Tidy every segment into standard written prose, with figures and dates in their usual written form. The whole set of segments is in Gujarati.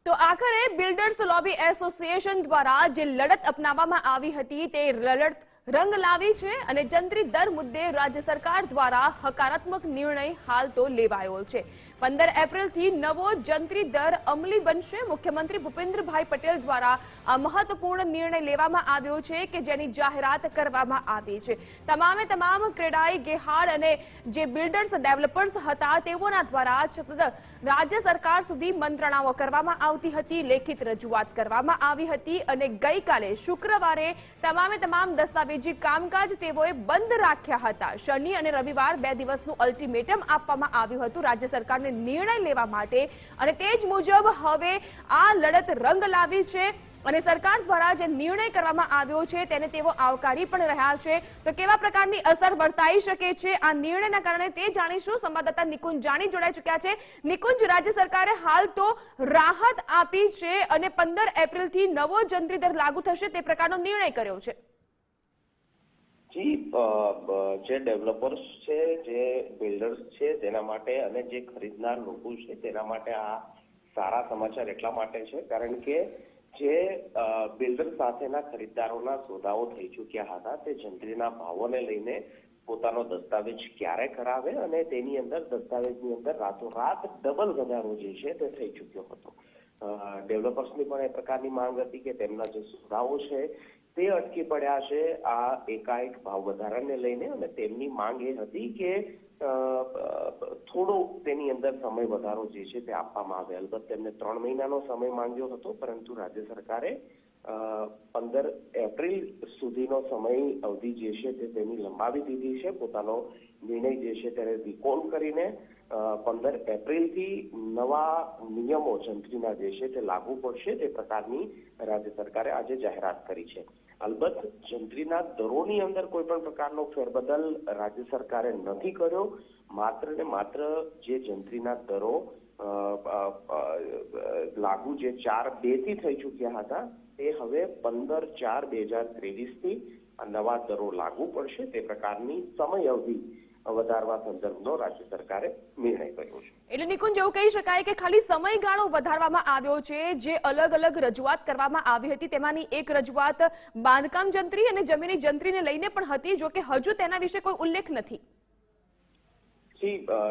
તો આખરે બિલ્ડર્સ લોબી એસોસિએશન દ્વારા જે લડત અપનાવવામાં આવી હતી તે લડત રંગ લાવી છે અને જંત્રી દર મુદ્દે રાજ્ય સરકાર દ્વારા હકારાત્મક નિર્ણય હાલ તો લેવાયો છે। 15 એપ્રિલથી નવો જંત્રી દર અમલી બનશે। મુખ્યમંત્રી ભૂપેન્દ્રભાઈ પટેલ દ્વારા આ મહત્વપૂર્ણ નિર્ણય લેવામાં આવ્યો છે કે જેની જાહેરાત કરવામાં આવી છે। તમામ ક્રેડાઈ ગેહાડ અને જે બિલ્ડર્સ ડેવલપર્સ હતા તેઓના દ્વારા રાજ્ય સરકાર સુધી મંત્રણાઓ કરવામાં આવતી હતી, લેખિત રજૂઆત કરવામાં આવી હતી અને ગઈકાલે શુક્રવારે તમામ દસ્તાવેજી કામકાજ તેઓએ બંધ રાખ્યા હતા। શનિ અને રવિવાર 2 દિવસનું અલ્ટિમેટમ આપવામાં આવ્યું હતું રાજ્ય સરકારને નિર્ણય લેવા માટે અને તે જ મુજબ હવે આ લડત રંગ લાવી છે અને સરકાર દ્વારા જે નિર્ણય કરવામાં આવ્યો છે તેને તેઓ આવકારી પણ રહ્યા છે। તો કેવા પ્રકારની અસર વર્તાઈ શકે છે આ નિર્ણયના કારણે તે જાણીશું। સંવાદદાતા નિકુંજ જાણી જોડાઈ ચૂક્યા છે। નિકુંજ, રાજ્ય સરકારે હાલ તો રાહત આપી છે અને 15 એપ્રિલથી નવો જંત્રી દર લાગુ થશે તે પ્રકારનો નિર્ણય કર્યો છે। જી, જે ડેવલપર્સ છે, જે બિલ્ડર્સ છે તેના માટે અને જે ખરીદનાર લોકો છે તેના માટે આ સારા સમાચાર એટલા માટે છે કારણ કે જે બિલ્ડર સાથેના ખરીદદારોના સોદાઓ થઈ ચૂક્યા હતા તે જંત્રીના ભાવોને લઈને પોતાનો દસ્તાવેજ ક્યારે કરાવે અને તેની અંદર દસ્તાવેજની અંદર રાતોરાત ડબલ વધારો જે છે તે થઈ ચૂક્યો હતો। ડેવલપર્સની પણ એ પ્રકારની માંગ હતી કે તેમના જે સોદાઓ છે તે અટકી પડ્યા છે આ એકાએક ભાવ વધારાને લઈને અને તેમની માંગ એ હતી કે થોડો તેની અંદર સમય વધારો જે છે તે આપવામાં આવે। અલબત્ત તેમને 3 મહિનાનો સમય માંગ્યો હતો પરંતુ રાજ્ય સરકારે 15 એપ્રિલ સુધીનો સમય અવધિ જે છે તે તેની લંબાવી દીધી છે। પોતાનો નિર્ણય જે છે તેને રિકોલ કરીને 15 એપ્રિલથી નવા નિયમો જંત્રીના જે છે તે લાગુ પડશે તે પ્રકારની રાજ્ય સરકારે આજે જાહેરાત કરી છે। અલબત્ત જંત્રીના દરોની અંદર કોઈ પણ પ્રકારનો ફેરબદલ રાજ્ય સરકારે નથી કર્યો। માત્ર ને માત્ર જે જંત્રીના દરો લાગુ જે 4/2 થી થઈ ચૂક્યા હતા તે હવે 15/4/2023 થી નવા દરો લાગુ પડશે તે પ્રકારની સમય અવધિ વધારવા સંદર્ભનો રાજ્ય સરકારે નિર્ણય કર્યો છે। એટલે નિકુંજ, એવું કહી શકાય કે ખાલી સમયગાળો વધારવામાં આવ્યો છે। જે અલગ રજૂઆત કરવામાં આવી હતી તેમાંની એક રજૂઆત બાંધકામ જંત્રી અને જમીની જંત્રીને લઈને પણ હતી, જો કે હજુ તેના વિશે કોઈ ઉલ્લેખ નથી।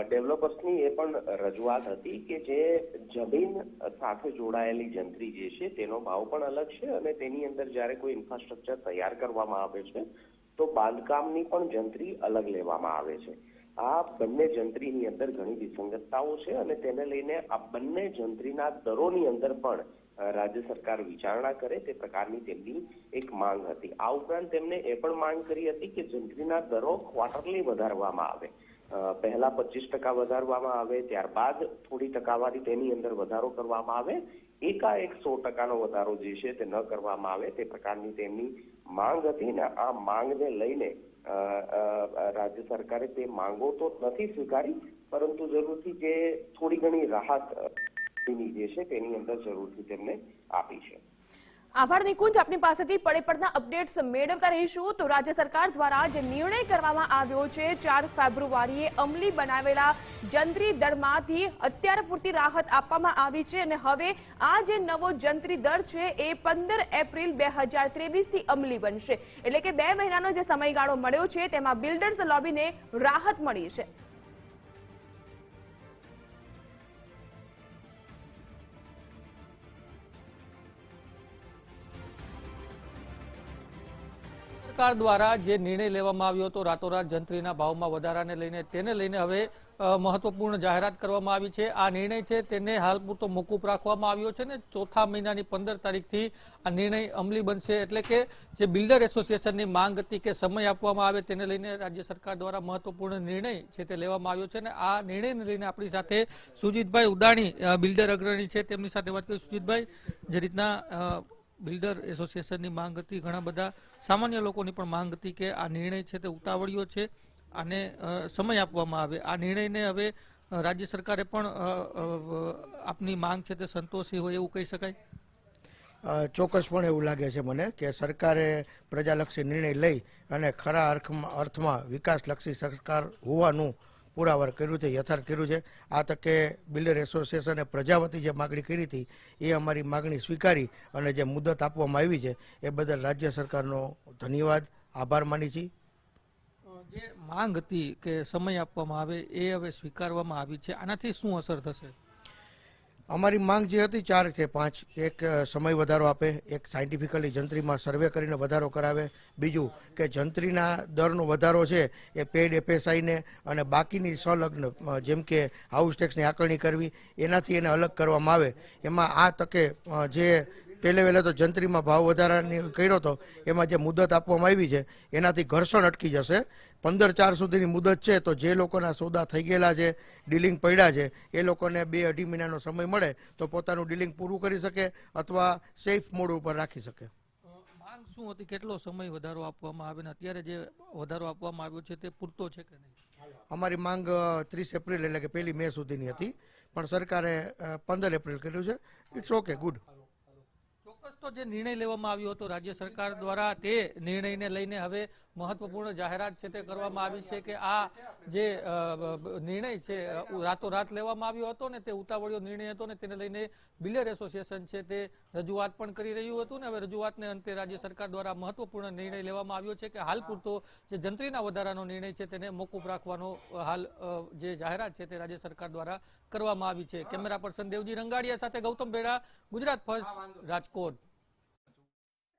ડેવલપર્સની એ પણ રજૂઆત હતી કે જે જમીન સાથે જોડાયેલી જંત્રી જે છે તેનો ભાવ પણ અલગ છે અને તેની અંદર જ્યારે કોઈ ઇન્ફ્રાસ્ટ્રક્ચર તૈયાર કરવામાં આવે છે તો બાંધકામની પણ જંત્રી અલગ લેવામાં આવે છે। આ બંને જંત્રીની અંદર ઘણી વિસંગતતાઓ છે અને તેને લઈને આ બંને જંત્રીના દરોની અંદર પણ રાજ્ય સરકાર વિચારણા કરે તે પ્રકારની તેમની એક માંગ હતી। આ ઉપરાંત તેમને એ પણ માંગ કરી હતી કે જંત્રીના દરો ક્વાર્ટરલી વધારવામાં આવે। પહેલા 25% વધારવામાં આવે, ત્યારબાદ થોડી ટકાવારી તેની અંદર વધારો કરવામાં આવે, એકાએક 100%નો વધારો જે છે તે ન કરવામાં આવે તે પ્રકારની તેમની માંગ હતી ને આ માંગને લઈને રાજ્ય સરકારે તે માંગો તો નથી સ્વીકારી પરંતુ જરૂરથી જે થોડી ઘણી રાહત જે છે તેની અંદર જરૂરથી તેમને આપી છે। આભાર નિકુંજ, આપની પાસેથી પડના અપડેટ્સ મેળવતા રહીશું। તો રાજ્ય સરકાર દ્વારા જે નિર્ણય કરવામાં આવ્યો છે 4 ફેબ્રુઆરીએ અમલી બનાવેલા જંત્રી દરમાંથી અત્યાર પૂરતી રાહત આપવામાં આવી છે અને હવે આ જે નવો જંત્રી દર છે એ 15 એપ્રિલ 2023 થી અમલી બનશે। એટલે કે 2 મહિનાનો જે સમયગાળો મળ્યો છે તેમાં બિલ્ડર્સ લોબીને રાહત મળી છે। સરકાર દ્વારા જે નિર્ણય લેવામાં આવ્યો હતો રાતોરાત જંત્રીના ભાવમાં વધારાને લઈને તેને લઈને હવે મહત્વપૂર્ણ જાહેરાત કરવામાં આવી છે। આ નિર્ણય છે તેને હાલ પૂરતો મોકૂફ રાખવામાં આવ્યો છે ને 4થા મહિનાની 15 તારીખથી આ નિર્ણય અમલી બનશે। એટલે કે જે બિલ્ડર એસોસિએશનની માંગ હતી કે સમય આપવામાં આવે તેને લઈને રાજ્ય સરકાર દ્વારા મહત્વપૂર્ણ નિર્ણય છે તે લેવામાં આવ્યો છે અને આ નિર્ણયને લઈને આપણી સાથે સુજીતભાઈ ઉદાણી બિલ્ડર અગ્રણી છે તેમની સાથે વાત કરી। સુજીતભાઈ, જે રીતના બિલ્ડર એસોસિએશનની માંગ હતી, ઘણા બધા સામાન્ય લોકોની પણ માંગ હતી કે આ નિર્ણય છે તે ઉતાવળિયો છે અને સમય આપવામાં આવે। આ નિર્ણયને હવે રાજ્ય સરકારે પણ આપની માંગ છે તે સંતોષી હોય એવું કહી શકાય? ચોક્કસપણે એવું લાગે છે મને કે સરકારે પ્રજાલક્ષી નિર્ણય લઈ અને ખરા અર્થમાં વિકાસલક્ષી સરકાર હોવાનું પુરાવાર કર્યું છે, યથાર્થ કર્યું છે. આ તકે બિલ્ડર એસોસિએશને પ્રજાવતી જે માગણી કરી હતી એ અમારી માગણી સ્વીકારી અને જે મુદત આપવામાં આવી છે એ બદલ રાજ્ય સરકારનો ધન્યવાદ, આભાર માની છીએ. જે માંગ હતી કે સમય આપવામાં આવે એ હવે સ્વીકારવામાં આવી છે, આનાથી શું અસર થશે? અમારી માંગ જે હતી 4 કે 5, એક સમય વધારો આપે, એક સાયન્ટિફિકલી જંત્રીમાં સર્વે કરીને વધારો કરાવે, બીજું કે જંત્રીના દરનો વધારો છે એ પેડ એફએસઆઈને અને બાકીની સંલગ્ન જેમ કે હાઉસ ટેક્સની આકારણી કરવી એનાથી એને અલગ કરવામાં આવે. એમાં આ તકે જે પહેલે તો જંત્રીમાં ભાવ વધારાની કર્યો હતો એમાં જે મુદત આપવામાં આવી છે એનાથી ઘર્ષણ અટકી જશે. 15/4 સુધીની મુદત છે તો જે લોકોના સોદા થઈ ગયેલા છે, ડીલિંગ પડ્યા છે, એ લોકોને 2-2.5 મહિનાનો સમય મળે તો પોતાનું ડીલિંગ પૂરું કરી શકે અથવા સેફ મોડ ઉપર રાખી શકે. માંગ શું હતી, કેટલો સમય વધારો આપવામાં આવે ને અત્યારે જે વધારો આપવામાં આવ્યો છે તે પૂરતો છે કે નહીં? અમારી માંગ 30 એપ્રિલ એટલે કે 1 મે સુધીની હતી, પણ સરકારે 15 એપ્રિલ કર્યું છે. It's okay, good. ચોક્કસ તો જે નિર્ણય લેવામાં આવ્યો હતો રાજ્ય સરકાર દ્વારા તે નિર્ણયને લઈને હવે મહત્વપૂર્ણ જાહેરાત છે તે કરવામાં આવી છે કે આ જે નિર્ણય છે રાતોરાત લેવામાં આવ્યો હતો ને તે ઉતાવળિયો નિર્ણય હતો ને તેને લઈને બિલ્ડર એસોસિએશન છે તે રજૂઆત પણ કરી રહ્યું હતું ને હવે રજૂઆતને અંતે રાજ્ય સરકાર દ્વારા મહત્વપૂર્ણ નિર્ણય લેવામાં આવ્યો છે કે હાલ પૂરતો જે જંત્રીના વધારાનો નિર્ણય છે તેને મોકૂફ રાખવાનો હાલ જે જાહેરાત છે તે રાજ્ય સરકાર દ્વારા કરવામાં આવી છે. કેમેરા પર્સન દેવજી રંગાડિયા સાથે ગૌતમ બેડા, ગુજરાત ફર્સ્ટ, રાજકોટ.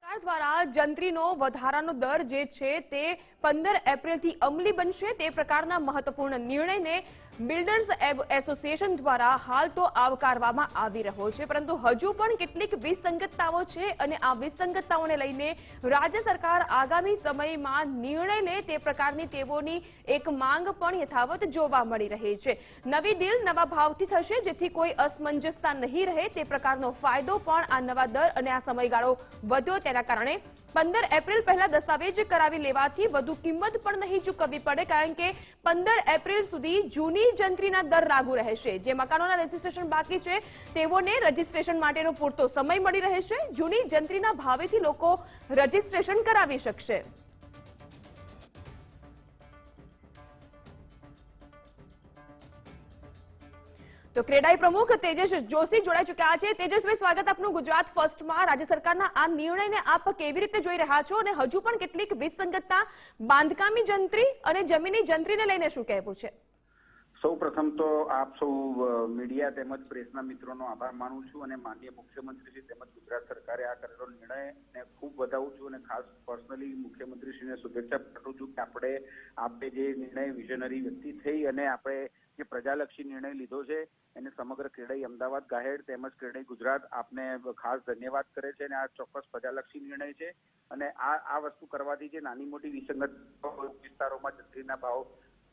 સરકાર દ્વારા જંત્રીનો વધારાનો દર જે છે તે 15 એપ્રિલથી અમલી બનશે તે પ્રકારના મહત્વપૂર્ણ નિર્ણયને બિલ્ડર્સ એસોસિએશન દ્વારા હાલ તો આવકારવામાં આવી રહ્યો છે, પરંતુ હજુ પણ કેટલીક વિસંગતતાઓ છે અને આ વિસંગતતાઓને લઈને રાજ્ય સરકાર આગામી સમયમાં નિર્ણય લે તે પ્રકારની તેઓની એક માંગ પણ યથાવત જોવા મળી રહી છે. નવી ડીલ નવા ભાવથી થશે જેથી કોઈ અસમંજસતા નહીં રહે તે પ્રકારનો ફાયદો પણ આ નવા દર અને આ સમયગાળો વધ્યો તેના કારણે 15 એપ્રિલ પહેલા દસ્તાવેજ કરાવી લેવાથી વધુ કિંમત પણ નહીં ચૂકવવી પડે, કારણ કે 15 એપ્રિલ સુધી જૂની જંત્રીના દર લાગુ રહેશે. જે મકાનોના રજીસ્ટ્રેશન બાકી છે તેઓને રજીસ્ટ્રેશન માટેનો પૂરતો સમય મળી રહેશે. જૂની જંત્રીના ભાવેથી લોકો રજીસ્ટ્રેશન કરાવી શકશે. તો ક્રેડાઈ પ્રમુખ તેજસ જોશી જોડાઈ ચૂક્યા છે. તેજસભાઈ, સ્વાગત આપનું ગુજરાત ફર્સ્ટમાં. રાજ્ય સરકારના આ નિર્ણયને આપ કેવી રીતે જોઈ રહ્યા છો અને હજુ પણ કેટલીક વિસંગતતા બાંધકામી જંત્રી અને જમીની જંત્રીને લઈને શું કહેવું છે? સૌ પ્રથમ તો આપ સૌ મીડિયા તેમજ પ્રેસના મિત્રોનો આભાર માનું છું અને માનનીય મુખ્યમંત્રીશ્રી તેમજ ગુજરાત સરકારે આ કરેલો નિર્ણયને ખૂબ વધાવું છું અને ખાસ પર્સનલી મુખ્યમંત્રીશ્રીને શુભેચ્છા પાઠવું છું કે આપણે જે નિર્ણય વિઝનરી વ્યક્તિ થઈ અને આપણે જે પ્રજાલક્ષી નિર્ણય લીધો છે એને સમગ્ર ક્રેડાઈ અમદાવાદ ગાહેડ તેમજ ક્રેડાઈ ગુજરાત આપને ખાસ ધન્યવાદ કરે છે અને આ ચોક્કસ પ્રજાલક્ષી નિર્ણય છે અને આ વસ્તુ કરવાથી જે નાની મોટી વિસંગત વિસ્તારોમાં જંત્રીના ભાવ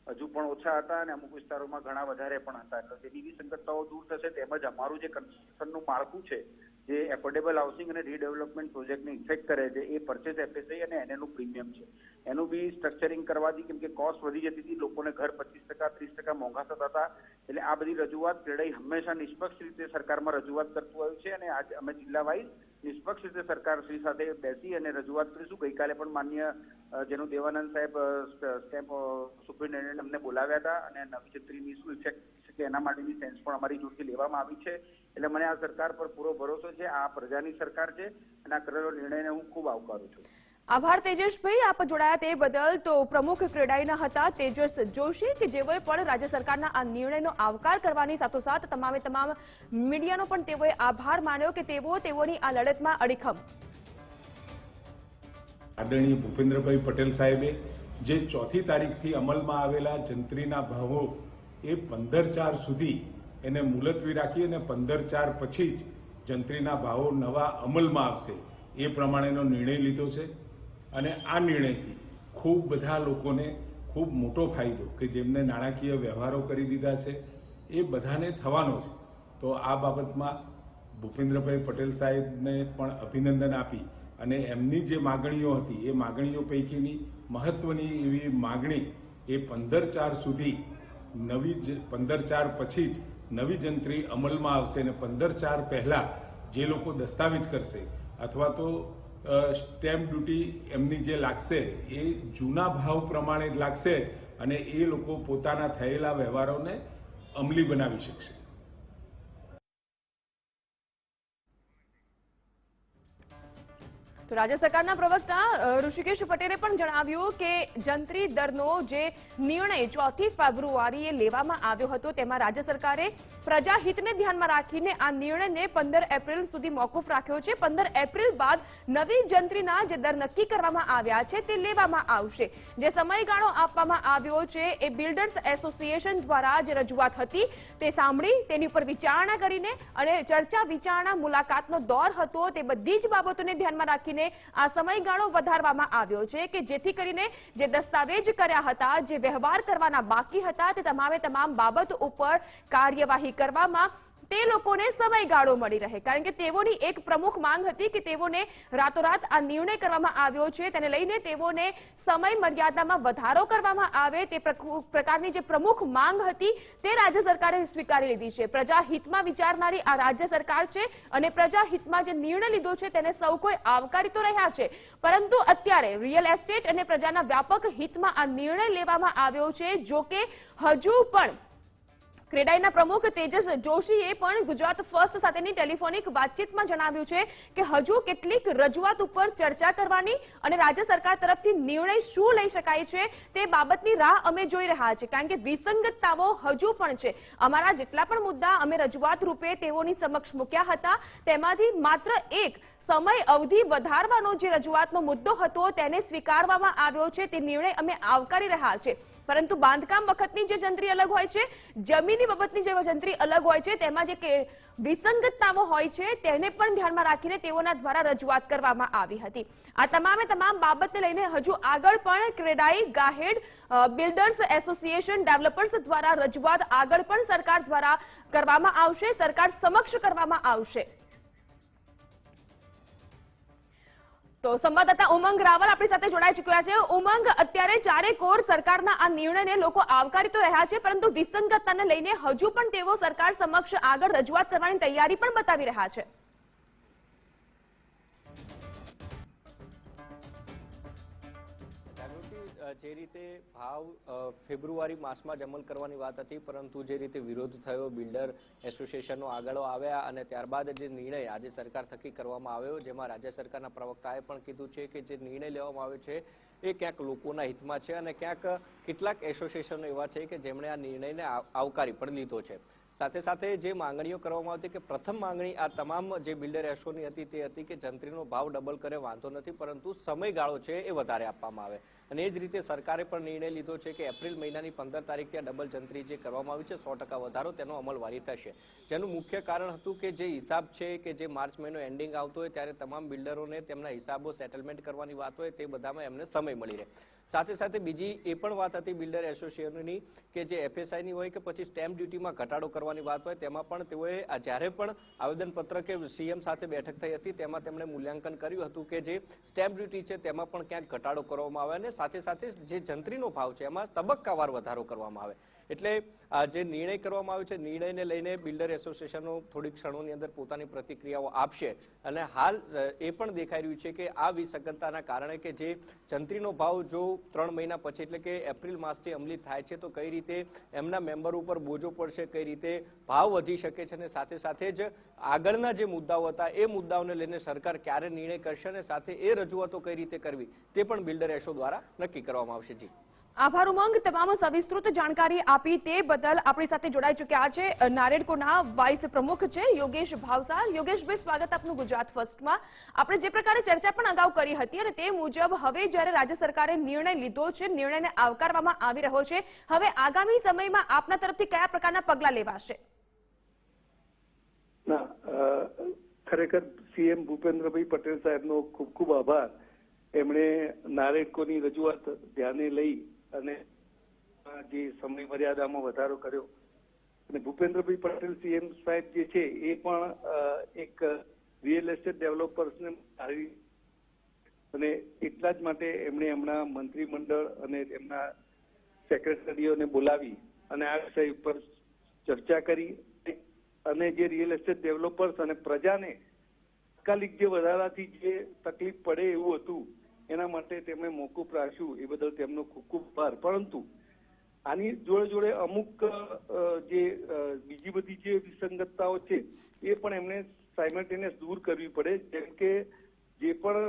હજુ પણ ઓછા હતા અને અમુક વિસ્તારોમાં ઘણા વધારે પણ હતા, એટલે જેની વિસંગતતાઓ દૂર થશે. તેમજ અમારું જે કન્સ્ટ્રક્શનનું માળખું છે જે એફોર્ડેબલ હાઉસિંગ અને રીડેવલપમેન્ટ પ્રોજેક્ટને ઇફેક્ટ કરે છે એ પરચેઝ એફએસઆઈ અને એનએનું પ્રીમિયમ છે એનું બી સ્ટ્રક્ચરિંગ કરવાથી, કેમ કે કોસ્ટ વધી જતી હતી, લોકોને ઘર 25% 30% મોંઘા થતા હતા. એટલે આ બધી રજૂઆત ક્રેડાઈ હંમેશા નિષ્પક્ષ રીતે સરકારમાં રજૂઆત કરતું આવ્યું છે અને આજે અમે જિલ્લા વાઇઝ નિષ્પક્ષ રીતે સરકારશ્રી સાથે બેસી અને રજૂઆત કરીશું. ગઈકાલે પણ માન્ય જેનું દેવાનંદ સાહેબ સ્ટેમ્પ સુપ્રિન્ટેન્ડન્ટ અમને બોલાવ્યા હતા અને નવી જંત્રીની શું ઇફેક્ટ છે એના માટેની સેન્સ પણ અમારી જોડથી લેવામાં આવી છે. એટલે મને આ સરકાર પર પૂરો ભરોસો છે. આ પ્રજાની સરકાર છે અને આ કરેલો નિર્ણયને હું ખૂબ આવકારું છું. આભાર તેજસભાઈ, આપ જોડાયા તે બદલ. તો પ્રમુખ ક્રેડાઈના હતા તેજસ જોશી કે જેઓએ પણ રાજ્ય સરકારના આ નિર્ણયનો આવકાર કરવાની સાથોસાથ તમામ મીડિયાનો પણ તેઓએ આભાર માન્યો કે તેઓની આ લડતમાં અડીખમ. આદરણીય ભૂપેન્દ્રભાઈ પટેલ સાહેબે જે 4મી તારીખથી અમલમાં આવેલા જંત્રીના ભાવો એ 15/4 સુધી એને મુલતવી રાખી અને 15/4 પછી જ જંત્રીના ભાવો નવા અમલમાં આવશે એ પ્રમાણેનો નિર્ણય લીધો છે અને આ નિર્ણયથી ખૂબ બધા લોકોને ખૂબ મોટો ફાયદો કે જેમને નાણાકીય વ્યવહારો કરી દીધા છે એ બધાને થવાનો છે. તો આ બાબતમાં ભૂપેન્દ્રભાઈ પટેલ સાહેબને પણ અભિનંદન આપી અને એમની જે માગણીઓ હતી એ માગણીઓ પૈકીની મહત્વની એવી માગણી એ 15/4 સુધી 15/4 પછી જ નવી જંત્રી અમલમાં આવશે અને 15/4 પહેલાં જે લોકો દસ્તાવેજ કરશે અથવા તો સ્ટેમ્પ ડ્યુટી એમની જે લાગશે એ જૂના ભાવ પ્રમાણે જ લાગશે અને એ લોકો પોતાના થયેલા વ્યવહારોને અમલી બનાવી શકશે. તો રાજ્ય સરકારના પ્રવક્તા ઋષિકેશ પટેલે પણ જણાવ્યું કે જંત્રી દરનો જે નિર્ણય 4 ફેબ્રુઆરીએ લેવામાં આવ્યો હતો તેમાં રાજ્ય સરકારે પ્રજાહિતને ધ્યાનમાં રાખીને આ નિર્ણયને 15 એપ્રિલ સુધી મોકૂફ રાખ્યો છે. 15 એપ્રિલ બાદ નવી જંત્રીના જે દર નક્કી કરવામાં આવ્યા છે તે લેવામાં આવશે. જે સમયગાળો આપવામાં આવ્યો છે એ બિલ્ડર્સ એસોસિએશન દ્વારા જે રજૂઆત હતી તે સાંભળી તેની ઉપર વિચારણા કરીને અને ચર્ચા વિચારણા મુલાકાતનો દોર હતો તે બધી જ બાબતોને ધ્યાનમાં રાખીને આ સમયગાળો વધારવામાં આવ્યો છે કે જેથી કરીને જે દસ્તાવેજ કર્યા હતા, જે વ્યવહાર કરવાના બાકી હતા તે તમામ બાબત ઉપર કાર્યવાહી કરવામાં તે લોકોને સમયગાળો મળી રહે. કારણ કે તેઓની એક પ્રમુખ માંગ હતી કે તેઓને રાતોરાત આ નિર્ણય કરવામાં આવ્યો છે તેને લઈને તેઓને સમય મર્યાદામાં વધારો કરવામાં આવે તે પ્રકારની જે પ્રમુખ માંગ હતી તે રાજ્ય સરકારે સ્વીકારી લીધી છે. પ્રજાહિતમાં વિચારનારી આ રાજ્ય સરકાર છે અને પ્રજાહિતમાં જે નિર્ણય લીધો છે તેને સૌ કોઈ આવકારી તો રહ્યા છે, પરંતુ અત્યારે રિયલ એસ્ટેટ અને પ્રજાના વ્યાપક હિતમાં આ નિર્ણય લેવામાં આવ્યો છે. જો કે હજુ પણ ક્રેડાઈના પ્રમુખ તેજસ જોશીએ પણ ગુજરાત ફર્સ્ટ સાથેની ટેલિફોનિક વાતચીતમાં જણાવ્યું છે કે હજુ કેટલીક રજૂઆત ઉપર ચર્ચા કરવાની અને રાજ્ય સરકાર તરફથી નિર્ણય શું લઈ શકાય છે તે બાબતની રાહ અમે જોઈ રહ્યા છીએ. કારણ કે વિસંગતતાઓ હજુ પણ છે. અમારા જેટલા પણ મુદ્દા અમે રજૂઆત રૂપે તેઓની સમક્ષ મૂક્યા હતા તેમાંથી માત્ર એક સમય અવધિ વધારવાનો જે રજૂઆતનો મુદ્દો હતો તેને સ્વીકારવામાં આવ્યો છે. તે નિર્ણય અમે આવકારી રહ્યા છે. પરંતુ બાંધકામ વખતની જે જંત્રી અલગ હોય છે, જમીનની બાબતની જે જંત્રી અલગ હોય છે, તેમાં જે વિસંગતતાઓ હોય છે તેને પણ ધ્યાનમાં રાખીને તેઓના દ્વારા રજૂઆત કરવામાં આવી હતી. આ તમામ બાબતને લઈને હજુ આગળ પણ CREDAI, GIHED, builders association, developers દ્વારા રજૂઆત આગળ પણ સરકાર દ્વારા કરવામાં આવશે, સરકાર સમક્ષ કરવામાં આવશે. તો સંવાદદાતા ઉમંગ રાવલ આપણી સાથે જોડાઈ ચૂક્યા છે. ઉમંગ, અત્યારે ચારેકોર સરકારના આ નિર્ણયને લોકો આવકારી તો રહ્યા છે પરંતુ વિસંગતતાને લઈને હજુ પણ તેઓ સરકાર સમક્ષ આગળ રજૂઆત કરવાની તૈયારી પણ બતાવી રહ્યા છે. જે રીતે ભાવ ફેબ્રુઆરી માસમાં જ અમલ કરવાની વાત હતી, પરંતુ જે રીતે વિરોધ થયો, બિલ્ડર એસોસિએશનો આગળ આવ્યા અને ત્યારબાદ જે નિર્ણય આજે સરકાર થકી કરવામાં આવ્યો, જેમાં રાજ્ય સરકારના પ્રવક્તાએ પણ કીધું છે કે જે નિર્ણય લેવામાં આવ્યો છે એ ક્યાંક લોકોના હિતમાં છે અને ક્યાંક કેટલાક એસોસિએશનો એવા છે કે જેમણે આ નિર્ણયને આવકારી પણ લીધો છે. સાથે સાથે જે માંગણીઓ કરવામાં આવતી કે પ્રથમ માંગણી આ તમામ જે બિલ્ડર એસોની હતી તે હતી કે જંત્રીનો ભાવ ડબલ કરે વાંધો નથી, પરંતુ સમયગાળો છે એ વધારે આપવામાં આવે. અને એ જ રીતે સરકારે પણ નિર્ણય લીધો છે કે એપ્રિલ મહિનાની 15 તારીખથી આ ડબલ જંત્રી જે કરવામાં આવી છે 100% વધારો તેનો અમલવારી થશે. જેનું મુખ્ય કારણ હતું કે જે હિસાબ છે કે જે માર્ચ મહિનો એન્ડિંગ આવતો હોય ત્યારે તમામ બિલ્ડરોને તેમના હિસાબો સેટલમેન્ટ કરવાની વાત હોય તે બધામાં એમને સમય મળી રહે. સાથે સાથે બીજી એ પણ વાત હતી બિલ્ડર એસોસિએશનની કે જે એફએસઆઈની હોય કે પછી સ્ટેમ્પ ડ્યુટીમાં ઘટાડો કરવાની વાત હોય તેમાં પણ તેઓએ જ્યારે પણ આવેદનપત્ર કે સીએમ સાથે બેઠક થઈ હતી તેમાં તેમણે મૂલ્યાંકન કર્યું હતું કે જે સ્ટેમ્પ ડ્યુટી છે તેમાં પણ ક્યાંક ઘટાડો કરવામાં આવે અને સાથે સાથે જે જંત્રીનો ભાવ છે એમાં તબક્કાવાર વધારો કરવામાં આવે. એટલે જે નિર્ણય કરવામાં આવ્યો છે નિર્ણયને લઈને બિલ્ડર એસોસિએશનો થોડીક ક્ષણોની અંદર પોતાની પ્રતિક્રિયાઓ આપશે. અને હાલ એ પણ દેખાઈ રહ્યું છે કે આ વિસંગતતાના કારણે કે જે જંત્રીનો ભાવ જો 3 મહિના પછી એટલે કે એપ્રિલ માસથી અમલી થાય છે તો કઈ રીતે એમના મેમ્બર ઉપર બોજો પડશે, કઈ રીતે ભાવ વધી શકે છે અને સાથે સાથે જ આગળના જે મુદ્દાઓ હતા એ મુદ્દાઓને લઈને સરકાર ક્યારે નિર્ણય કરશે અને સાથે એ રજૂઆતો કઈ રીતે કરવી તે પણ બિલ્ડર એસો દ્વારા નક્કી કરવામાં આવશે. જી આભાર ઉમંગ, તમામ સવિસ્તૃત જાણકારી આપી તે બદલ. આપણી સાથે જોડાઈ ચૂક્યા છે નારેડકોના વાઇસ પ્રમુખ છે યોગેશ ભાવસાર. યોગેશભાઈ, સ્વાગત આપનું ગુજરાત ફર્સ્ટમાં. આપણે જે પ્રકારે ચર્ચા પણ અગાઉ કરી હતી અને તે મુજબ હવે જ્યારે રાજ્ય સરકારે નિર્ણય લીધો છે, નિર્ણયને આવકારવામાં આવી રહ્યો છે, હવે આગામી સમયમાં આપના તરફથી કયા પ્રકારના પગલાં લેવાશે? ખરેખર સીએમ ભૂપેન્દ્રભાઈ પટેલ સાહેબનો ખૂબ ખૂબ આભાર. એમણે નારેડકોની રજૂઆત ધ્યાને લઈ અને જે સમય મર્યાદામાં વધારો કર્યો અને ભૂપેન્દ્રભાઈ પટેલ સીએમ સાહેબ જે છે એ પણ એક રિયલ એસ્ટેટ ડેવલપર્સને અને એટલા જ માટે એમણે હમણાં મંત્રીમંડળ અને એમના સેક્રેટરીઓને બોલાવી અને આ વિષય ઉપર ચર્ચા કરી અને જે રિયલ એસ્ટેટ ડેવલપર્સ અને પ્રજાને તાત્કાલિક જે વધારાથી જે તકલીફ પડે એવું હતું એના માટે તેમણે મોકૂફ રાખ્યું. એ બદલ તેમનો ખૂબ ખૂબ આભાર. પરંતુ આની જોડે જોડે અમુક જે બીજી બધી જે વિસંગતતાઓ છે એ પણ એમને સાયમલ્ટેનિયસ દૂર કરવી પડે. જેમ કે જે પણ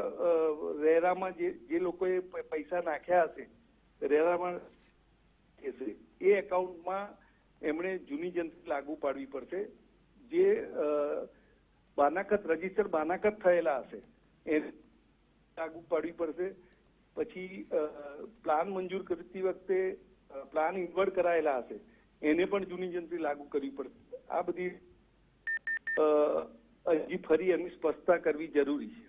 રેરામાં જે લોકોએ પૈસા નાખ્યા હશે રેરામાં એ એકાઉન્ટમાં એમણે જૂની જંત્રી લાગુ પાડવી પડશે. જે રજીસ્ટર બાનાકત થયેલા હશે એ લાગુ પાડવી પડશે. પછી પ્લાન મંજૂર કરતી વખતે પ્લાન ઇન્વર્ટ કરાયેલા હશે એને પણ જૂની જંત્રી લાગુ કરવી પડશે. આ બધી હજી ફરી એની સ્પષ્ટતા કરવી જરૂરી છે.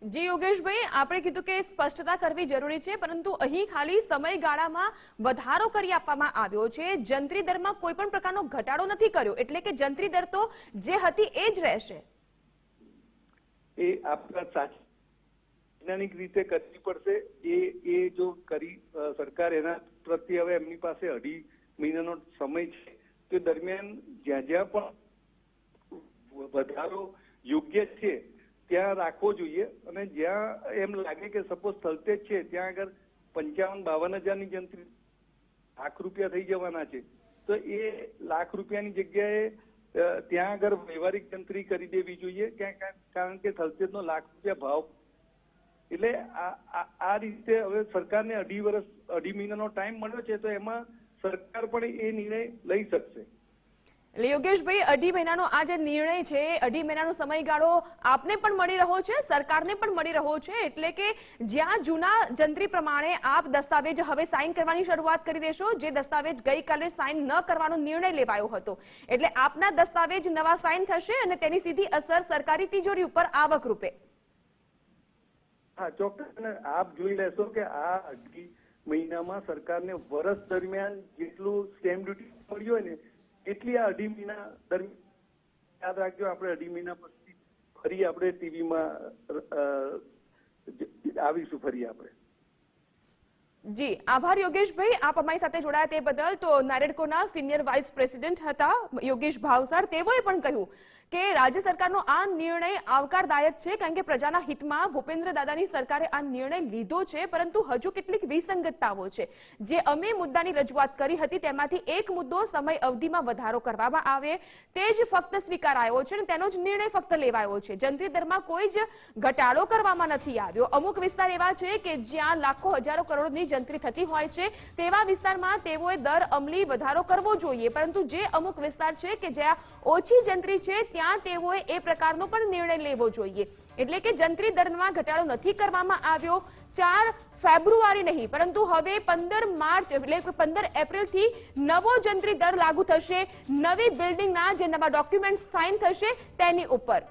જી યોગેશભાઈ, આપણે કીધું કે સ્પષ્ટતા કરવી જરૂરી છે, પરંતુ અહીં ખાલી સમયગાળામાં વધારો કરી આપવામાં આવ્યો છે. જંત્રી દરમાં કોઈ પણ પ્રકારનો ઘટાડો નથી કર્યો, એટલે કે જંત્રી દર તો જે હતી એ જ રહેશે. એ આપણા સાચી વૈજ્ઞાનિક રીતે કરવી પડશે. એ જો કરી સરકાર એના પ્રત્યે હવે એમની પાસે 2.5 મહિનાનો સમય છે. તે દરમિયાન જ્યાં જ્યાં પણ વધારો યોગ્ય છે ત્યાં રાખવો જોઈએ, અને જ્યાં એમ લાગે કે સપોઝ થલતેજ છે ત્યાં આગળ 55-52 હજારની જંત્રી લાખ રૂપિયા થઈ જવાના છે, તો એ લાખ રૂપિયાની જગ્યાએ ત્યાં આગળ વ્યવહારિક જંત્રી કરી દેવી જોઈએ, કારણ કે થલતેજનો લાખ રૂપિયા ભાવ. એટલે આ રીતે હવે સરકારને 2.5 મહિનાનો ટાઈમ મળ્યો છે, તો એમાં સરકાર પણ એ નિર્ણય લઈ શકશે. એટલે યોગેશભાઈ, 2.5 મહિનાનો આ જે નિર્ણય છે, 2.5 મહિનાનો સમયગાળો આપને પણ મળી રહ્યો છે, સરકારને પણ મળી રહ્યો છે. એટલે કે જ્યાં જૂના જંત્રી પ્રમાણે આપ દસ્તાવેજ હવે સાઇન કરવાની શરૂઆત કરી દેશો, જે દસ્તાવેજ ગઈકાલે સાઇન ન કરવાનો નિર્ણય લેવાયો હતો, એટલે આપના દસ્તાવેજ નવા સાઇન થશે અને તેની સીધી અસર સરકારી તિજોરી ઉપર આવક રૂપે. હા, ચોક્કસ. આપ જોઈ લેશો કે આ 2.5 મહિનામાં સરકારને વર્ષ દરમિયાન જેટલું સ્ટેમ્પ ડ્યુટી મળ્યું હોય ને એટલી આ 2.5 મહિના દરમિયાન યાદ રાખજો. આપણે 2.5 મહિના પછી ફરી આપણે ટીવીમાં આવીશું ફરી આપણે. જી આભાર યોગેશભાઈ, આપ અમારી સાથે જોડાયા તે બદલ. તો નારેડકોના સિનિયર વાઇસ પ્રેસિડેન્ટ હતા યોગેશ ભાવસાર, તેઓએ પણ કહ્યું કે રાજ્ય સરકારનો આ નિર્ણય આવકારદાયક છે, કારણ કે પ્રજાના હિતમાં ભૂપેન્દ્ર દાદાની સરકારે આ નિર્ણય લીધો છે, પરંતુ હજુ કેટલીક વિસંગતતાઓ છે. જે અમે મુદ્દાની રજૂઆત કરી હતી તેમાંથી એક મુદ્દો સમય અવધિમાં વધારો કરવામાં આવે તે જ ફક્ત સ્વીકારાયો છે અને તેનો જ નિર્ણય ફક્ત લેવાયો છે. જંત્રી દરમાં કોઈ જ ઘટાડો કરવામાં નથી આવ્યો. અમુક વિસ્તાર એવા છે કે જ્યાં લાખો હજારો કરોડની જંત્રી થતી હોય છે, તેવા વિસ્તારમાં તેઓએ દર અમલી વધારો કરવો જોઈએ, પરંતુ જે અમુક વિસ્તાર છે કે જ્યાં ઓછી જંત્રી છે ત્યાં તેઓએ એ પ્રકારનો પણ નિર્ણય લેવો જોઈએ. એટલે કે જંત્રી દરમાં ઘટાડો નથી કરવામાં આવ્યો. 4 ફેબ્રુઆરી નહીં, પરંતુ હવે 15 માર્ચ એટલે કે 15 એપ્રિલથી નવો જંત્રી દર લાગુ થશે, નવી બિલ્ડિંગના જે નવા ડોક્યુમેન્ટ સાઇન થશે તેની ઉપર.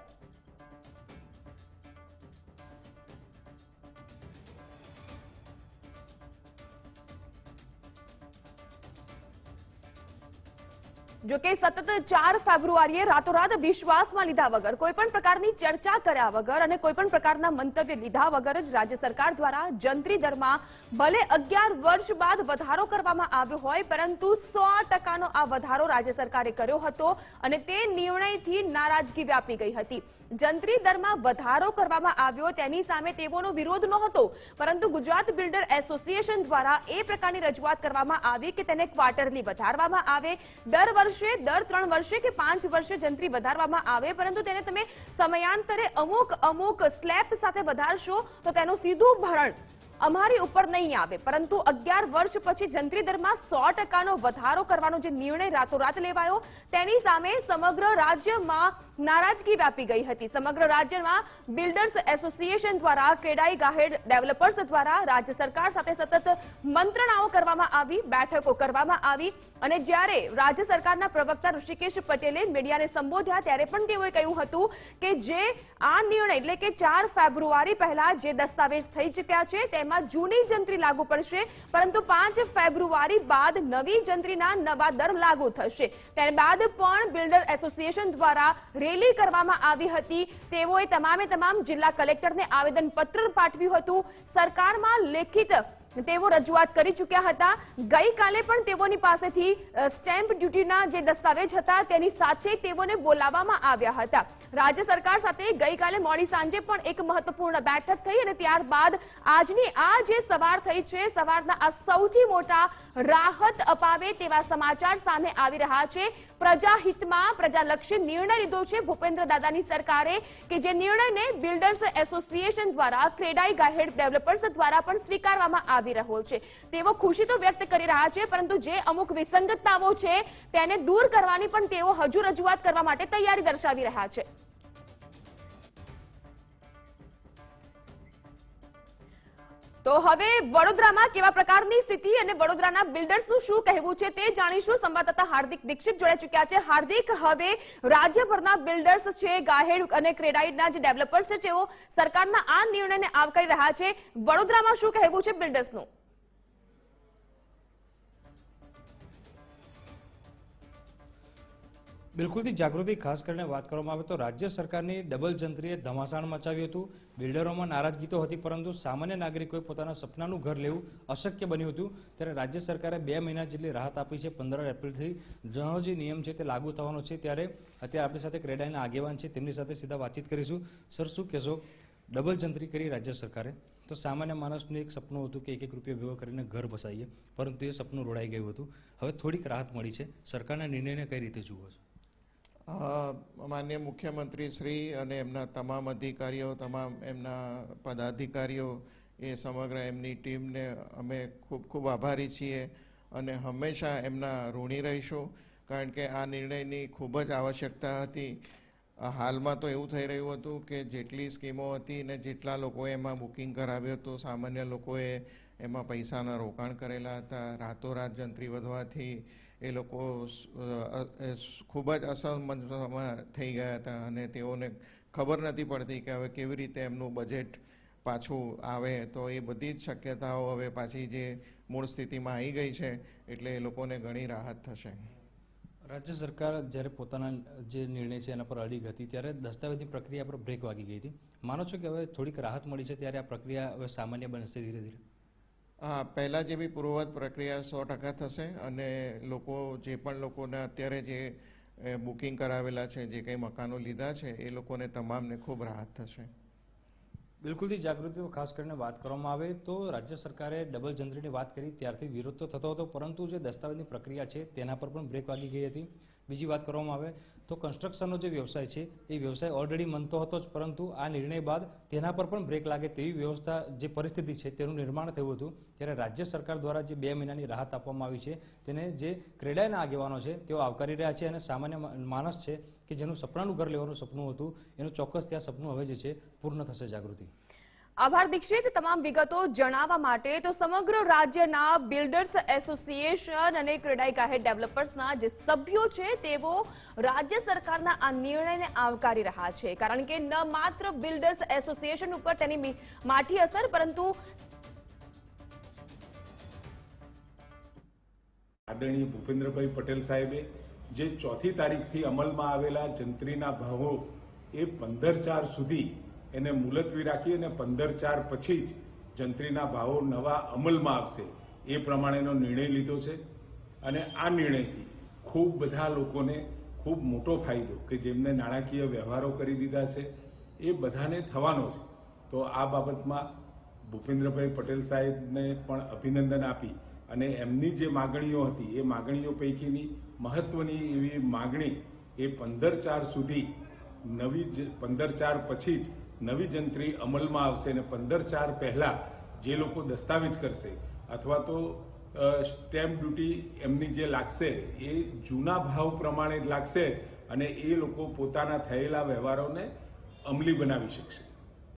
જો કે સતત 4 ફેબ્રુઆરીએ રાતોરાત વિશ્વાસમાં લીધા વગર, કોઈ પણ પ્રકારની ચર્ચા કર્યા વગર અને કોઈ પણ પ્રકારના મંતવ્ય લીધા વગર જ રાજ્ય સરકાર દ્વારા જંત્રી દરમાં ભલે 11 વર્ષ બાદ વધારો કરવામાં આવ્યો હોય, પરંતુ 100% આ વધારો રાજ્ય સરકારે કર્યો હતો અને તે નિર્ણયથી નારાજગી વ્યાપી ગઈ હતી. જંત્રી દરમાં વધારો કરવામાં આવ્યો તેની સામે તેઓનો વિરોધ નહોતો, પરંતુ ગુજરાત બિલ્ડર એસોસિએશન દ્વારા એ પ્રકારની રજૂઆત કરવામાં આવી કે તેને ક્વાર્ટરલી વધારવામાં આવે, દર 3 વર્ષે કે 5 વર્ષે જંત્રી વધારવામાં આવે, પરંતુ તેને તમે સમયાંતરે અમુક સ્લેબ સાથે વધારશો તો તેનું સીધું ભરણ અમારી ઉપર નહીં આવે. પરંતુ 11 વર્ષ પછી જંત્રી દરમાં 100% વધારો કરવાનો જે નિર્ણય રાતોરાત લેવાયો તેની સામે સમગ્ર રાજ્યમાં નારાજગી વ્યાપી ગઈ હતી. સમગ્ર રાજ્યમાં બિલ્ડર્સ એસોસિએશન દ્વારા, ક્રેડાઈ ગાહેડ ડેવલપર્સ દ્વારા રાજ્ય સરકાર સાથે સતત મંત્રણાઓ કરવામાં આવી, બેઠકો કરવામાં આવી, અને જ્યારે રાજ્ય સરકારના પ્રવક્તા ઋષિકેશ પટેલે મીડિયાને સંબોધ્યા ત્યારે પણ તેઓએ કહ્યું હતું કે જે આ નિર્ણય એટલે કે 4 ફેબ્રુઆરી પહેલા જે દસ્તાવેજ થઈ ચૂક્યા છે તેમાં જૂની જંત્રી લાગુ પડશે, પરંતુ 5 ફેબ્રુઆરી બાદ નવી જંત્રીના નવા દર લાગુ થશે. ત્યારબાદ પણ બિલ્ડર એસોસિએશન દ્વારા રેલી કરવામાં આવી હતી. તેઓએ તમામ જિલ્લા કલેક્ટરને આવેદનપત્ર પાઠવ્યું હતું. સરકારમાં લેખિત તેઓ રજૂઆત કરી ચૂક્યા હતા. ગઈકાલે પણ તેઓની પાસેથી સ્ટેમ્પ ડ્યુટીના જે દસ્તાવેજ હતા તેની સાથે તેઓને બોલાવવામાં આવ્યા હતા. રાજ્ય સરકાર સાથે ગઈકાલે મોડી સાંજે પણ એક મહત્વપૂર્ણ બેઠક થઈ અને ત્યારબાદ આજની આ જે સવાર થઈ છે, સવારના આ સૌથી મોટા રાહત અપાવે તેવા સમાચાર સામે આવી રહ્યા છે. પ્રજાહિતમાં પ્રજાલક્ષી નિર્ણય લીધો છે ભૂપેન્દ્ર દાદાની સરકારે, કે જે નિર્ણયને બિલ્ડર્સ એસોસિએશન દ્વારા ક્રેડાઈ ગાહેડ ડેવલપર્સ દ્વારા પણ સ્વીકારવામાં આવી રહ્યો છે. તેઓ ખુશી તો વ્યક્ત કરી રહ્યા છે, પરંતુ જે અમુક વિસંગતતાઓ છે તેને દૂર કરવાની પણ તેઓ હજુ રજૂઆત કરવા માટે તૈયારી દર્શાવી રહ્યા છે. તો હવે વડોદરામાં કેવા પ્રકારની સ્થિતિ અને વડોદરાના બિલ્ડર્સનું શું કહેવું છે તે જાણીશું. સંવાદદાતા હાર્દિક દીક્ષિત જોડાઈ ચૂક્યા છે. હાર્દિક, હવે રાજ્યભરના બિલ્ડર્સ છે, ગાહેડ અને ક્રેડાઈટના જે ડેવલપર્સ છે, તેઓ સરકારના આ નિર્ણયને આવકારી રહ્યા છે. વડોદરામાં શું કહેવું છે બિલ્ડર્સનું? બિલકુલથી જાગૃતિ, ખાસ કરીને વાત કરવામાં આવે તો રાજ્ય સરકારની ડબલ જંત્રીએ ધમાસાણ મચાવ્યું હતું. બિલ્ડરોમાં નારાજગી તો હતી, પરંતુ સામાન્ય નાગરિકોએ પોતાના સપનાનું ઘર લેવું અશક્ય બન્યું હતું. ત્યારે રાજ્ય સરકારે 2 મહિના જેટલી રાહત આપી છે. 15 એપ્રિલથી નવો જે નિયમ છે તે લાગુ થવાનો છે. ત્યારે અત્યારે આપણી સાથે ક્રેડાઈના આગેવાન છે, તેમની સાથે સીધા વાતચીત કરીશું. સર, શું કહેશો? ડબલ જંત્રી કરી રાજ્ય સરકારે, તો સામાન્ય માણસનું એક સપનું હતું કે 1-1 રૂપિયા ભેગો કરીને ઘર બસાવીએ, પરંતુ એ સપનું રોડાઈ ગયું હતું. હવે થોડીક રાહત મળી છે. સરકારના નિર્ણયને કઈ રીતે જુઓ છો? માનનીય મુખ્યમંત્રી શ્રી અને એમના તમામ અધિકારીઓ, તમામ એમના પદાધિકારીઓ, એ સમગ્ર એમની ટીમને અમે ખૂબ ખૂબ આભારી છીએ અને હંમેશા એમના ઋણી રહીશું, કારણ કે આ નિર્ણયની ખૂબ જ આવશ્યકતા હતી. હાલમાં તો એવું થઈ રહ્યું હતું કે જેટલી સ્કીમો હતી ને જેટલા લોકોએ એમાં બુકિંગ કરાવ્યું હતું, સામાન્ય લોકોએ એમાં પૈસાના રોકાણ કરેલા હતા. રાતોરાત જંત્રી વધવાથી એ લોકો ખૂબ જ અસમંજસમાં થઈ ગયા હતા અને તેઓને ખબર નથી પડતી કે હવે કેવી રીતે એમનું બજેટ પાછું આવે. તો એ બધી જ શક્યતાઓ હવે પાછી જે મૂળ સ્થિતિમાં આવી ગઈ છે, એટલે એ લોકોને ઘણી રાહત થશે. રાજ્ય સરકાર જ્યારે પોતાના જે નિર્ણય છે એના પર અડીગ હતી, ત્યારે દસ્તાવેજની પ્રક્રિયા પર બ્રેક વાગી ગઈ હતી. માનો છો કે હવે થોડીક રાહત મળી છે, ત્યારે આ પ્રક્રિયા હવે સામાન્ય બનશે ધીરે ધીરે? હા, પહેલાં જેવી પૂર્વવત પ્રક્રિયા 100% થશે અને લોકો જે પણ લોકોને અત્યારે જે બુકિંગ કરાવેલા છે, જે કંઈ મકાનો લીધા છે, એ લોકોને તમામને ખૂબ રાહત થશે. બિલકુલથી જાગૃતિ, ખાસ કરીને વાત કરવામાં આવે તો રાજ્ય સરકારે ડબલ જંત્રીની વાત કરી ત્યારથી વિરોધ તો થતો હતો, પરંતુ જે દસ્તાવેજની પ્રક્રિયા છે તેના પર પણ બ્રેક વાગી ગઈ હતી. બીજી વાત કરવામાં આવે તો કન્સ્ટ્રક્શનનો જે વ્યવસાય છે એ વ્યવસાય ઓલરેડી મનતો હતો જ, પરંતુ આ નિર્ણય બાદ તેના પર પણ બ્રેક લાગે તેવી વ્યવસ્થા, જે પરિસ્થિતિ છે તેનું નિર્માણ થયું હતું. ત્યારે રાજ્ય સરકાર દ્વારા જે 2 મહિનાની રાહત આપવામાં આવી છે તેને જે ક્રેડાઈના આગેવાનો છે તેઓ આવકારી રહ્યા છે અને સામાન્ય માણસ છે કે જેનું સપનાનું ઘર લેવાનું સપનું હતું, એનું ચોક્કસ ત્યાં સપનું હવે જે છે પૂર્ણ થશે. જાગૃતિ, આભાર દીક્ષિત તમામ વિગતો જણાવવા માટે. તો સમગ્ર રાજ્યના બિલ્ડર્સ એસોસિએશન અને ક્રેડાઈ ગાહેડ ડેવલપર્સના જે સભ્યો છે તેઓ રાજ્ય સરકારના આ નિર્ણયને આવકારી રહ્યા છે, કારણ કે ન માત્ર બિલ્ડર્સ એસોસિએશન ઉપર તેની માઠી અસર, પરંતુ આદરણીય ભૂપેન્દ્રભાઈ પટેલ સાહેબે જે 4મી તારીખથી અમલમાં આવેલા જંત્રીના ભાવો એ 15/4 સુધી એને મુલતવી રાખી અને 15/4 પછી જ જંત્રીના ભાવો નવા અમલમાં આવશે એ પ્રમાણેનો નિર્ણય લીધો છે. અને આ નિર્ણયથી ખૂબ બધા લોકોને ખૂબ મોટો ફાયદો, કે જેમને નાણાકીય વ્યવહારો કરી દીધા છે એ બધાને થવાનો છે. તો આ બાબતમાં ભૂપેન્દ્રભાઈ પટેલ સાહેબને પણ અભિનંદન આપી અને એમની જે માગણીઓ હતી એ માગણીઓ પૈકીની મહત્વની એવી માગણી એ 15/4 સુધી નવી 15/4 પછી જ નવી જંત્રી અમલમાં આવશે અને 15/4 પહેલાં જે લોકો દસ્તાવેજ કરશે અથવા તો સ્ટેમ્પ ડ્યુટી એમની જે લાગશે એ જૂના ભાવ પ્રમાણે જ લાગશે અને એ લોકો પોતાના થયેલા વ્યવહારોને અમલી બનાવી શકશે.